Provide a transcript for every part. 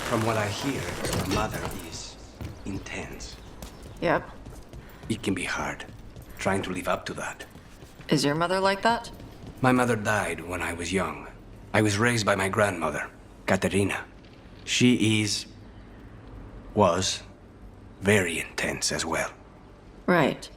From what I hear, your mother is intense. Yep. It can be hard, trying to live up to that. Is your mother like that? My mother died when I was young. I was raised by my grandmother, Katerina. She was very intense as well. Right.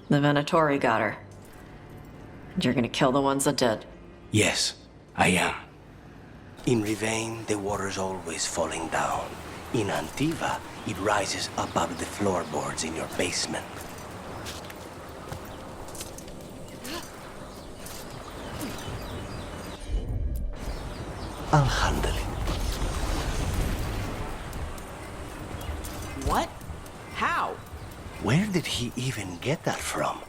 The Venatori got her. And you're gonna kill the ones that did. Yes, I am. In Rivain, the water's always falling down. In Antiva, it rises above the floorboards in your basement. I'll handle it. What? How? Where did he even get that from?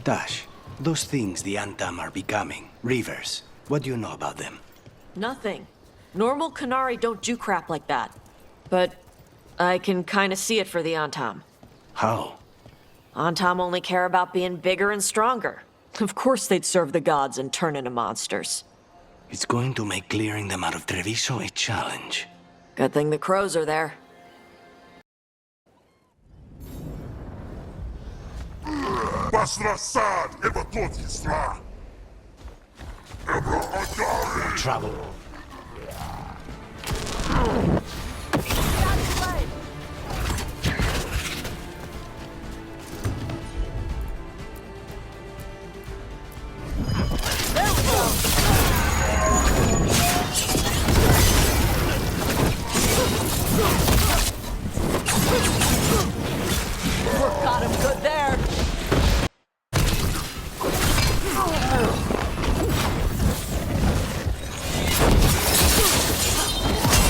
Taash, those things the Antam are becoming, rivers, what do you know about them? Nothing. Normal Qunari don't do crap like that. But I can kinda see it for the Antam. How? Antam only care about being bigger and stronger. Of course they'd serve the gods and turn into monsters. It's going to make clearing them out of Treviso a challenge. Good thing the crows are there. Trouble. Got him good there.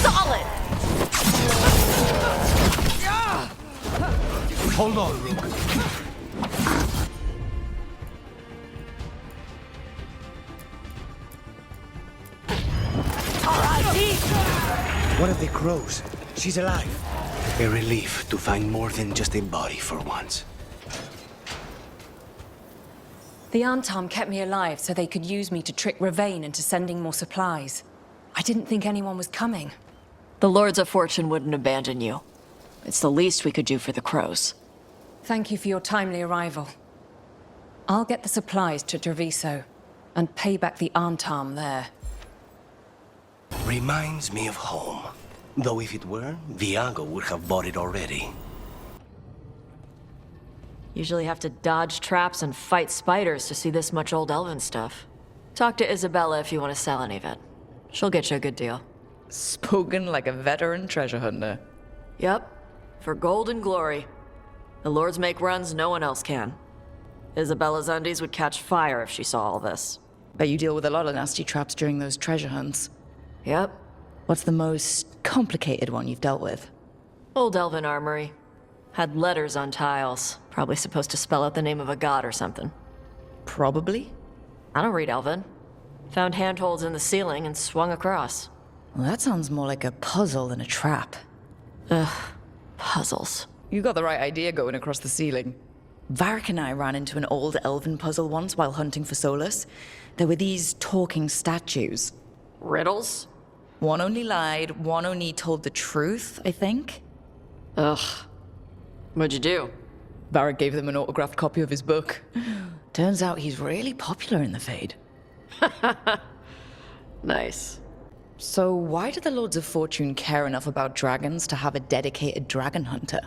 Solid. Hold on, Rook. What of the crows? She's alive. A relief to find more than just a body for once. The Antam kept me alive so they could use me to trick Rivain into sending more supplies. I didn't think anyone was coming. The Lords of Fortune wouldn't abandon you. It's the least we could do for the crows. Thank you for your timely arrival. I'll get the supplies to Treviso and pay back the Antam there. Reminds me of home. Though if it were, Viago would have bought it already. Usually have to dodge traps and fight spiders to see this much old elven stuff. Talk to Isabella if you want to sell any of it. She'll get you a good deal. Spoken like a veteran treasure hunter. Yep, for gold and glory. The lords make runs no one else can. Isabella's undies would catch fire if she saw all this. Bet you deal with a lot of nasty traps during those treasure hunts. Yep, What's the most complicated one you've dealt with? old elven armory. Had letters on tiles, probably supposed to spell out the name of a god or something. Probably. I don't read elven. Found handholds in the ceiling and swung across. Well, that sounds more like a puzzle than a trap. Puzzles. You got the right idea going across the ceiling. Varric and I ran into an old elven puzzle once while hunting for Solus. There were these talking statues. Riddles? One only lied, one only told the truth, I think. Ugh. What'd you do? Varric gave them an autographed copy of his book. Turns out he's really popular in the Fade. Nice. So why do the Lords of Fortune care enough about dragons to have a dedicated dragon hunter?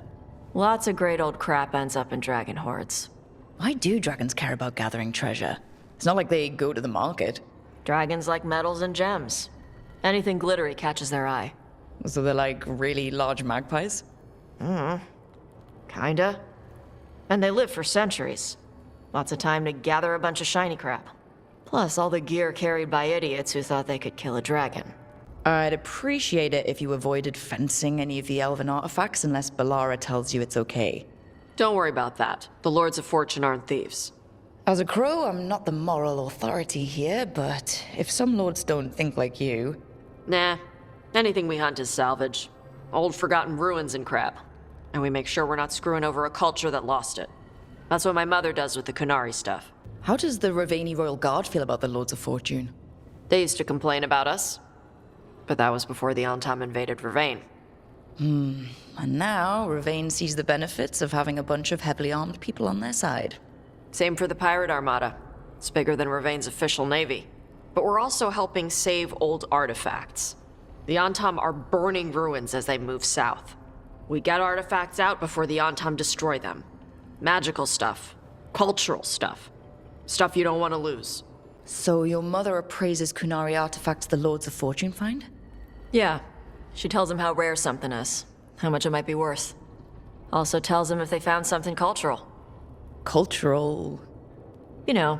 Lots of great old crap ends up in dragon hordes. Why do dragons care about gathering treasure? It's not like they go to the market. Dragons like metals and gems. Anything glittery catches their eye. So they're like really large magpies? Kinda. And they live for centuries. Lots of time to gather a bunch of shiny crap. Plus all the gear carried by idiots who thought they could kill a dragon. I'd appreciate it if you avoided fencing any of the elven artifacts unless Balara tells you it's okay. Don't worry about that. The Lords of Fortune aren't thieves. As a crow, I'm not the moral authority here, but if some lords don't think like you... Nah. Anything we hunt is salvage. Old forgotten ruins and crap. And we make sure we're not screwing over a culture that lost it. That's what my mother does with the Qunari stuff. How does the Ravani Royal Guard feel about the Lords of Fortune? They used to complain about us. But that was before the Antam invaded Vervain. And now, Ravane sees the benefits of having a bunch of heavily armed people on their side. Same for the Pirate Armada. It's bigger than Ravain's official navy. But we're also helping save old artifacts. The Antam are burning ruins as they move south. We get artifacts out before the Antam destroy them. Magical stuff. Cultural stuff. Stuff you don't want to lose. So your mother appraises Kunari artifacts the Lords of Fortune find? Yeah. She tells him how rare something is, how much it might be worth. Also tells him if they found something cultural. Cultural? You know,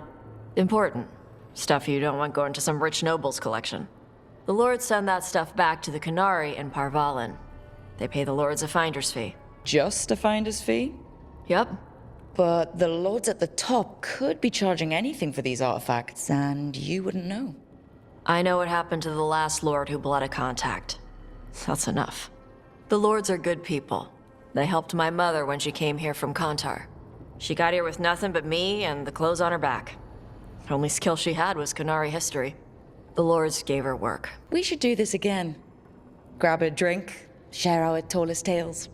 important. Stuff you don't want going to some rich noble's collection. The lords send that stuff back to the Kunari in Parvalin. They pay the lords a finder's fee. Just a finder's fee? Yup. But the lords at the top could be charging anything for these artifacts, and you wouldn't know. I know what happened to the last lord who blooded contact. That's enough. The lords are good people. They helped my mother when she came here from Kantar. She got here with nothing but me and the clothes on her back. Only skill she had was Kunari history. The lords gave her work. We should do this again. Grab a drink, share our tallest tales.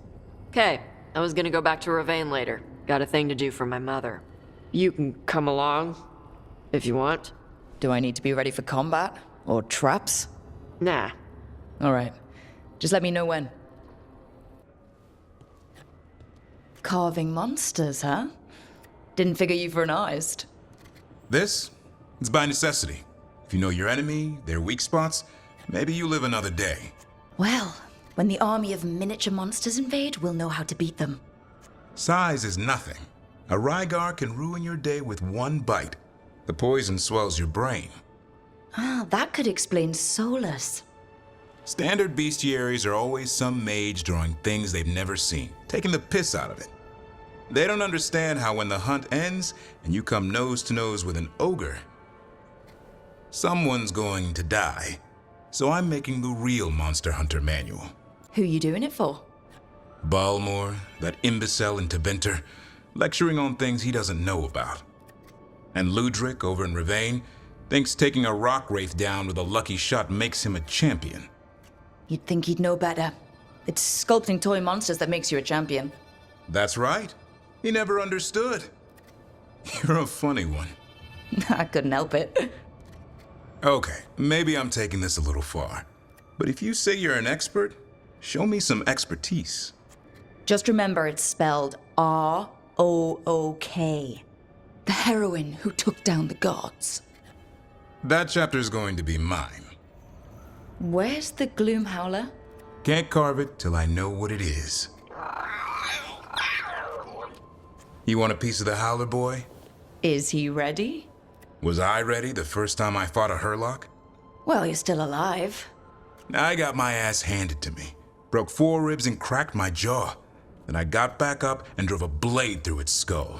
Okay, I was gonna go back to Ravain later. Got a thing to do for my mother. You can come along, if you want. Do I need to be ready for combat? Or traps? Nah. Alright. Just let me know when. Carving monsters, huh? Didn't figure you for an artist. This? It's by necessity. If you know your enemy, their weak spots, maybe you live another day. Well, when the army of miniature monsters invade, we'll know how to beat them. Size is nothing. A Rygar can ruin your day with one bite. The poison swells your brain. Ah, that could explain Solus. Standard bestiaries are always some mage drawing things they've never seen, taking the piss out of it. They don't understand how when the hunt ends and you come nose to nose with an ogre, someone's going to die. So I'm making the real Monster Hunter manual. Who you doing it for? Balmor, that imbecile in Tevinter, lecturing on things he doesn't know about. And Ludric over in Ravain thinks taking a rock wraith down with a lucky shot makes him a champion. You'd think he'd know better. It's sculpting toy monsters that makes you a champion. That's right. He never understood. You're a funny one. I couldn't help it. Okay, maybe I'm taking this a little far. But if you say you're an expert, show me some expertise. Just remember it's spelled R-O-O-K. The heroine who took down the gods. That chapter's going to be mine. Where's the Gloom Howler? Can't carve it till I know what it is. You want a piece of the Howler, boy? Is he ready? Was I ready the first time I fought a Hurlock? Well, you're still alive. I got my ass handed to me. Broke 4 ribs and cracked my jaw. Then I got back up and drove a blade through its skull.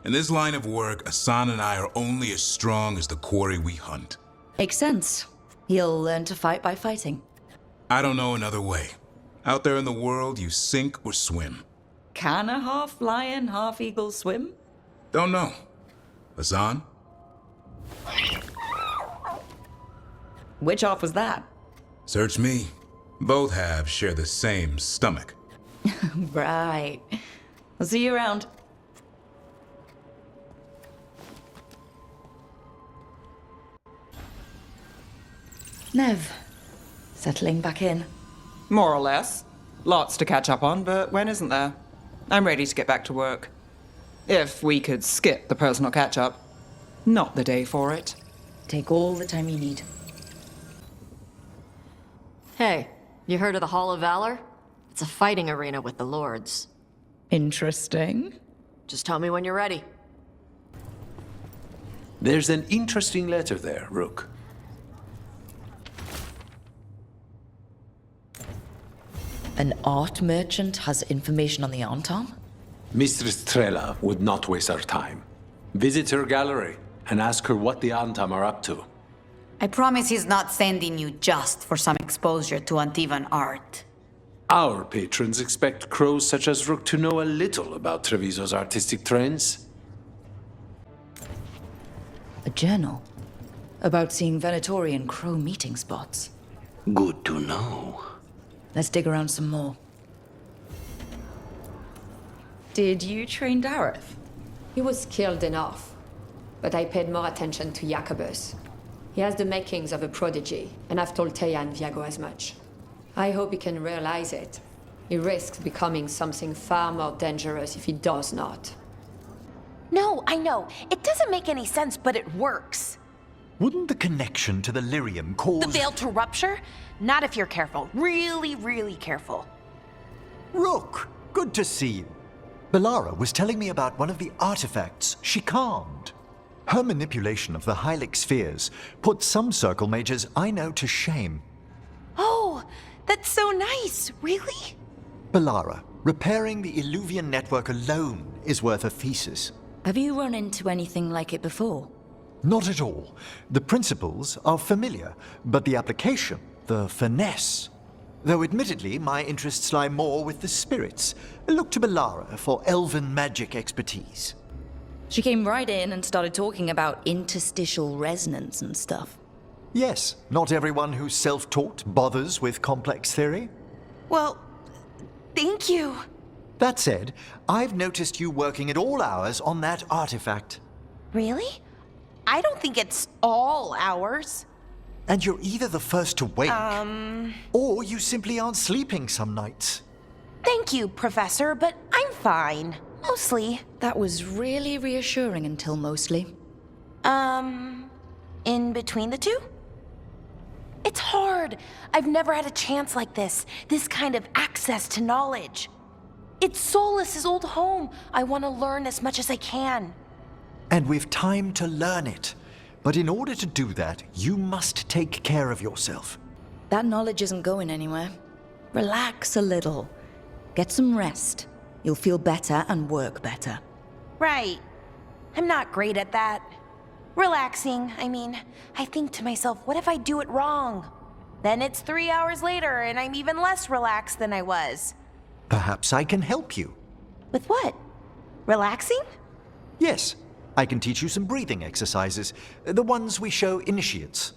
In this line of work, Asan and I are only as strong as the quarry we hunt. Makes sense. He'll learn to fight by fighting. I don't know another way. Out there in the world, you sink or swim. Can a half lion, half eagle swim? Don't know. Asan? Which half was that? Search me. Both halves share the same stomach. Right. I'll see you around. Nev, settling back in. More or less. Lots to catch up on, but when isn't there? I'm ready to get back to work. If we could skip the personal catch-up. Not the day for it. Take all the time you need. Hey, you heard of the Hall of Valor? It's a fighting arena with the lords. Interesting. Just tell me when you're ready. There's an interesting letter there, Rook. An art merchant has information on the Antam? Mistress Trella would not waste our time. Visit her gallery and ask her what the Antam are up to. I promise he's not sending you just for some exposure to Antivan art. Our patrons expect crows such as Rook to know a little about Treviso's artistic trends. A journal? About seeing Venatorian Crow meeting spots. Good to know. Let's dig around some more. Did you train Dareth? He was skilled enough, but I paid more attention to Jacobus. He has the makings of a prodigy, and I've told Teia and Viago as much. I hope he can realize it. He risks becoming something far more dangerous if he does not. No, I know. It doesn't make any sense, but it works. Wouldn't the connection to the lyrium cause... The veil to rupture? Not if you're careful. Really, really careful. Rook, good to see you. Belara was telling me about one of the artifacts she calmed. Her manipulation of the Hylic spheres put some circle mages I know to shame. Oh, that's so nice. Really? Belara, repairing the Illuvian network alone is worth a thesis. Have you run into anything like it before? Not at all. The principles are familiar, but the application, the finesse. Though admittedly, my interests lie more with the spirits. Look to Belara for elven magic expertise. She came right in and started talking about interstitial resonance and stuff. Yes, not everyone who's self-taught bothers with complex theory. Well, thank you. That said, I've noticed you working at all hours on that artifact. Really? I don't think it's all hours. And you're either the first to wake, or you simply aren't sleeping some nights. Thank you, Professor, but I'm fine. Mostly. That was really reassuring until mostly. In between the two? It's hard. I've never had a chance like this kind of access to knowledge. It's Solas's old home. I want to learn as much as I can. And we've time to learn it. But in order to do that, you must take care of yourself. That knowledge isn't going anywhere. Relax a little. Get some rest. You'll feel better and work better. Right. I'm not great at that. Relaxing, I mean, I think to myself, what if I do it wrong? Then it's 3 hours later and I'm even less relaxed than I was. Perhaps I can help you. With what? Relaxing? Yes, I can teach you some breathing exercises, the ones we show initiates.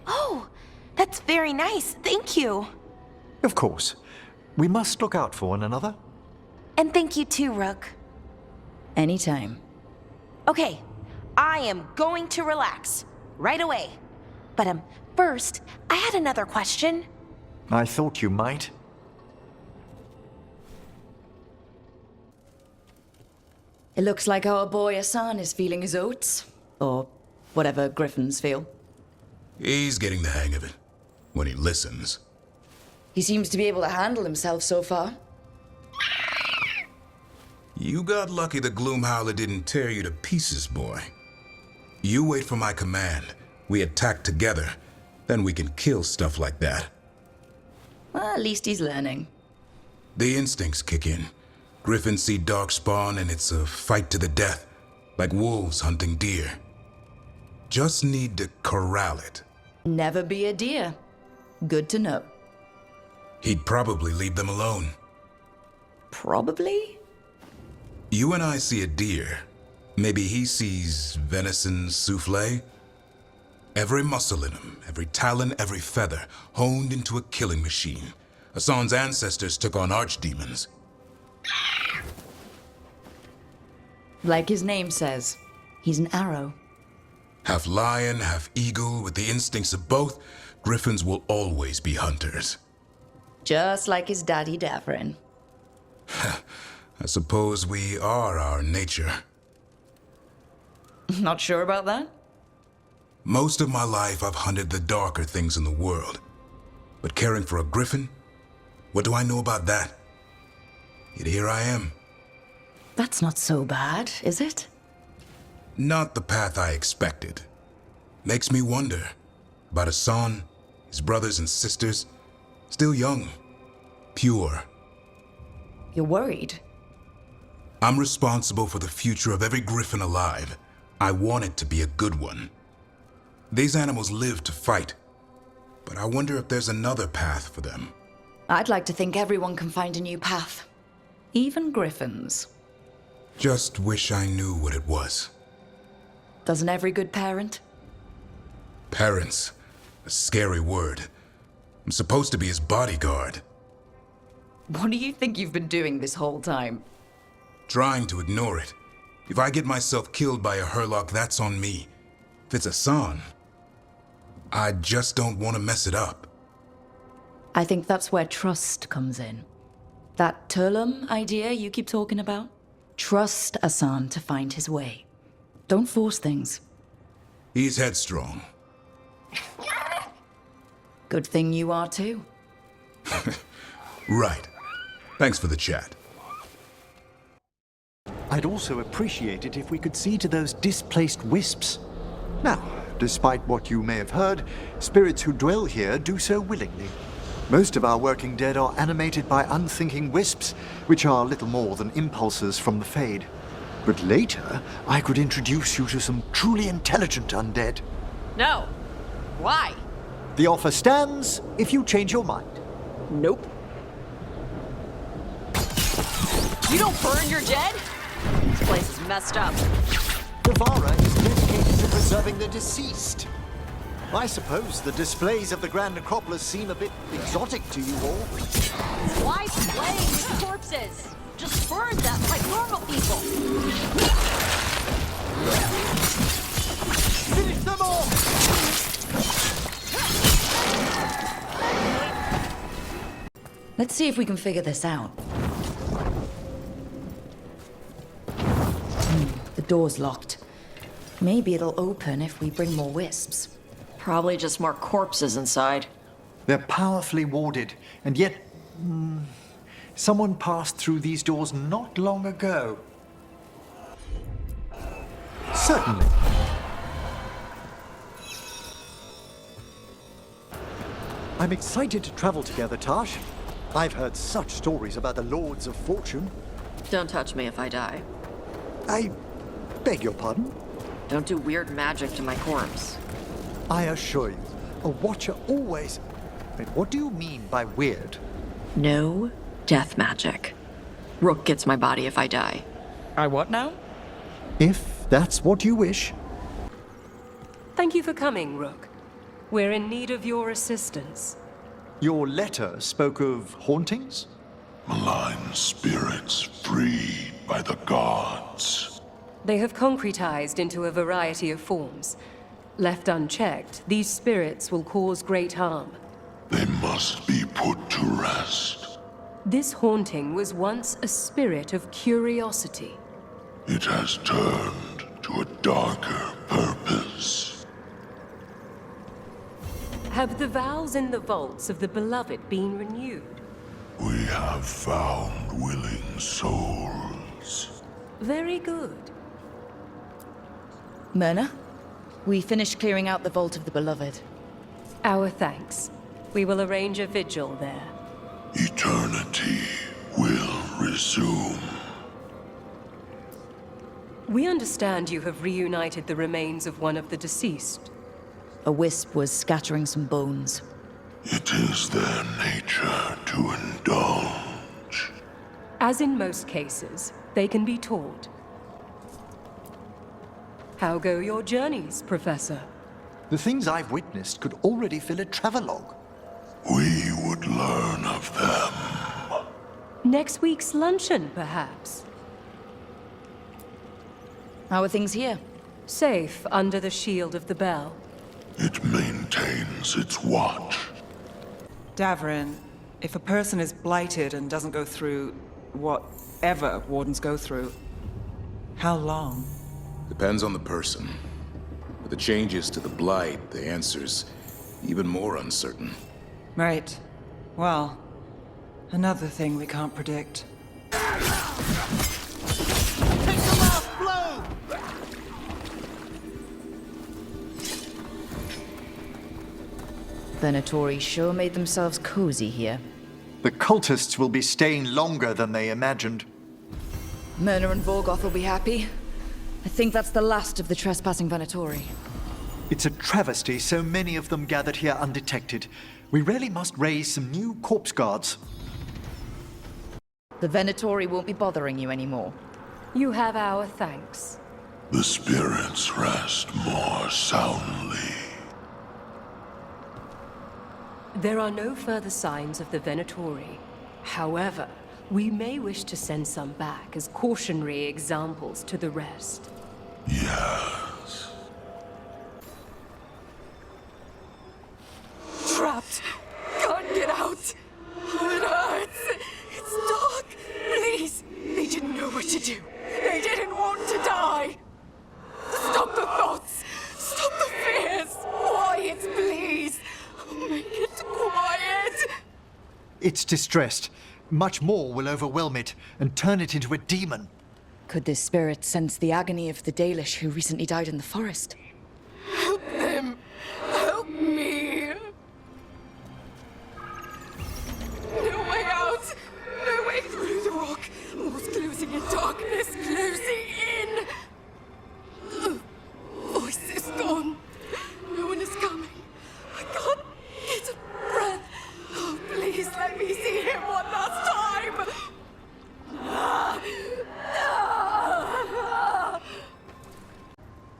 Oh, that's very nice. Thank you. Of course. We must look out for one another. And thank you too, Rook. Anytime. Okay, I am going to relax right away. But first, I had another question. I thought you might. It looks like our boy Hassan is feeling his oats. Or whatever griffins feel. He's getting the hang of it. When he listens. He seems to be able to handle himself so far. You got lucky the Gloomhowler didn't tear you to pieces, boy. You wait for my command. We attack together. Then we can kill stuff like that. Well, at least he's learning. The instincts kick in. Griffins see darkspawn and it's a fight to the death, like wolves hunting deer. Just need to corral it. Never be a deer. Good to know. He'd probably leave them alone. Probably? You and I see a deer. Maybe he sees venison souffle. Every muscle in him, every talon, every feather, honed into a killing machine. Hassan's ancestors took on archdemons. Like his name says, he's an arrow. Half lion, half eagle, with the instincts of both, griffins will always be hunters. Just like his daddy Davrin. I suppose we are our nature. Not sure about that? Most of my life I've hunted the darker things in the world. But caring for a griffin? What do I know about that? Yet here I am. That's not so bad, is it? Not the path I expected. Makes me wonder about Hassan, his brothers and sisters, still young, pure. You're worried? I'm responsible for the future of every griffin alive. I want it to be a good one. These animals live to fight, but I wonder if there's another path for them. I'd like to think everyone can find a new path. Even griffins. Just wish I knew what it was. Doesn't every good parent? Parents, a scary word. I'm supposed to be his bodyguard. What do you think you've been doing this whole time? Trying to ignore it. If I get myself killed by a Herlock, that's on me. If it's Hassan, I just don't want to mess it up. I think that's where trust comes in. That Turlum idea you keep talking about? Trust Hassan to find his way. Don't force things. He's headstrong. Good thing you are too. Right. Thanks for the chat. I'd also appreciate it if we could see to those displaced wisps. Now, despite what you may have heard, spirits who dwell here do so willingly. Most of our working dead are animated by unthinking wisps, which are little more than impulses from the Fade. But later, I could introduce you to some truly intelligent undead. No. Why? The offer stands if you change your mind. Nope. You don't burn your dead? This place is messed up. Guevara is dedicated to preserving the deceased. I suppose the displays of the Grand Necropolis seem a bit exotic to you all. Why play with corpses? Just burn them like normal people. Finish them all! Let's see if we can figure this out. The door's locked. Maybe it'll open if we bring more wisps. Probably just more corpses inside. They're powerfully warded, and yet... someone passed through these doors not long ago. Certainly. I'm excited to travel together, Taash. I've heard such stories about the Lords of Fortune. Don't touch me if I die. I beg your pardon? Don't do weird magic to my corpse. I assure you, a watcher always... Wait, what do you mean by weird? No death magic. Rook gets my body if I die. I what now? If that's what you wish. Thank you for coming, Rook. We're in need of your assistance. Your letter spoke of hauntings? Malign spirits freed by the gods. They have concretized into a variety of forms. Left unchecked, these spirits will cause great harm. They must be put to rest. This haunting was once a spirit of curiosity. It has turned to a darker purpose. Have the vows in the vaults of the Beloved been renewed? We have found willing souls. Very good. Myrna, we finished clearing out the Vault of the Beloved. Our thanks. We will arrange a vigil there. Eternity will resume. We understand you have reunited the remains of one of the deceased. A wisp was scattering some bones. It is their nature to indulge. As in most cases, they can be taught. How go your journeys, Professor? The things I've witnessed could already fill a travelogue. We would learn of them. Next week's luncheon, perhaps? How are things here? Safe under the shield of the bell. It maintains its watch. Davrin, if a person is blighted and doesn't go through whatever wardens go through, how long? Depends on the person. With the changes to the blight, the answer's even more uncertain. Right. Well, another thing we can't predict. Take the last blow! Venatori sure made themselves cozy here. The cultists will be staying longer than they imagined. Myrna and Vorgoth will be happy. I think that's the last of the trespassing Venatori. It's a travesty so many of them gathered here undetected. We really must raise some new corpse guards. The Venatori won't be bothering you anymore. You have our thanks. The spirits rest more soundly. There are no further signs of the Venatori. However, we may wish to send some back as cautionary examples to the rest. Yes. Trapped. Can't get out. It hurts. It's dark. Please. They didn't know what to do. They didn't want to die. Stop the thoughts. Stop the fears. Quiet, please. Make it quiet. It's distressed. Much more will overwhelm it and turn it into a demon. Could this spirit sense the agony of the Dalish who recently died in the forest? Help them. Help me. No way out. No way through the rock. Walls closing in darkness, closing in. Voice is gone. No one is coming. I can't get a breath. Oh, please let me see him one last time.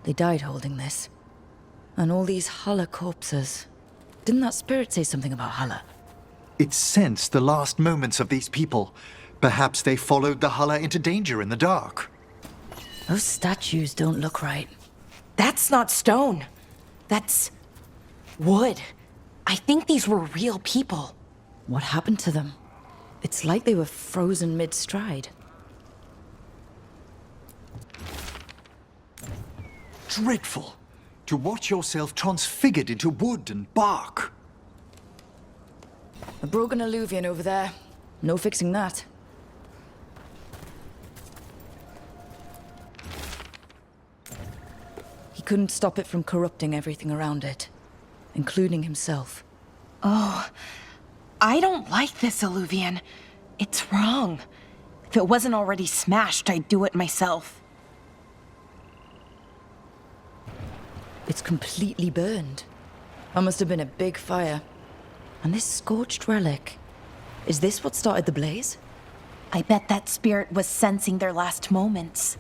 They died holding this. And all these Hala corpses. Didn't that spirit say something about Hala? It sensed the last moments of these people. Perhaps they followed the Hala into danger in the dark. Those statues don't look right. That's not stone. That's wood. I think these were real people. What happened to them? It's like they were frozen mid-stride. Dreadful. To watch yourself transfigured into wood and bark. A broken alluvian over there. No fixing that. He couldn't stop it from corrupting everything around it, including himself. Oh, I don't like this alluvian. It's wrong. If it wasn't already smashed, I'd do it myself. It's completely burned. That must have been a big fire. And this scorched relic, is this what started the blaze? I bet that spirit was sensing their last moments.